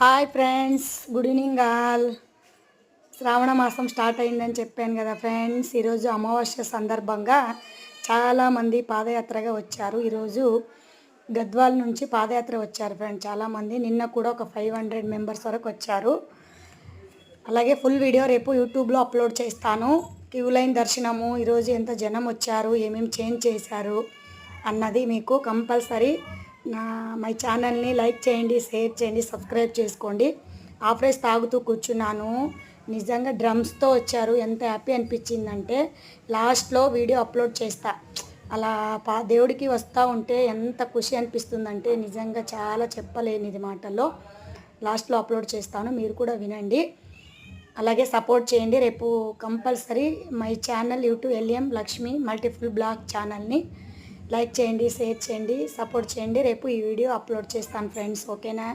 Hi friends, good evening all. శ్రావణ మాసం start అయిందని చెప్పాను కదా ఫ్రెండ్స్. ఈరోజు అమావాస్య సందర్భంగా చాలామంది పాదయాత్రగా వచ్చారు. ఈరోజు గద్వాల నుంచి పాదయాత్ర వచ్చారు ఫ్రెండ్స్ చాలామంది. నిన్న కూడా ఒక 500 మెంబర్స్ వరకు వచ్చారు. అలాగే ఫుల్ వీడియో రేపు యూట్యూబ్లో అప్లోడ్ చేస్తాను. క్యూ లైన్ దర్శనము, ఈరోజు ఎంత జనం వచ్చారు, ఏమేమి చేంజ్ చేశారు అన్నది మీకు కంపల్సరీ మై ఛానల్ని లైక్ చేయండి, షేర్ చేయండి, సబ్స్క్రైబ్ చేసుకోండి. హాఫ్ రైస్ తాగుతూ కూర్చున్నాను. నిజంగా డ్రమ్స్తో వచ్చారు. ఎంత హ్యాపీ అనిపించిందంటే లాస్ట్లో వీడియో అప్లోడ్ చేస్తా. అలా దేవుడికి వస్తూ ఉంటే ఎంత ఖుషి అనిపిస్తుందంటే నిజంగా చాలా చెప్పలేనిది మాటల్లో. లాస్ట్లో అప్లోడ్ చేస్తాను, మీరు కూడా వినండి. అలాగే సపోర్ట్ చేయండి. రేపు compulsory my channel YouTube LM Lakshmi multiple blog ఛానల్ని లైక్ చేయండి, షేర్ చేయండి, సపోర్ట్ చేయండి. రేపు ఈ వీడియో అప్లోడ్ చేస్తాను ఫ్రెండ్స్, ఓకేనా?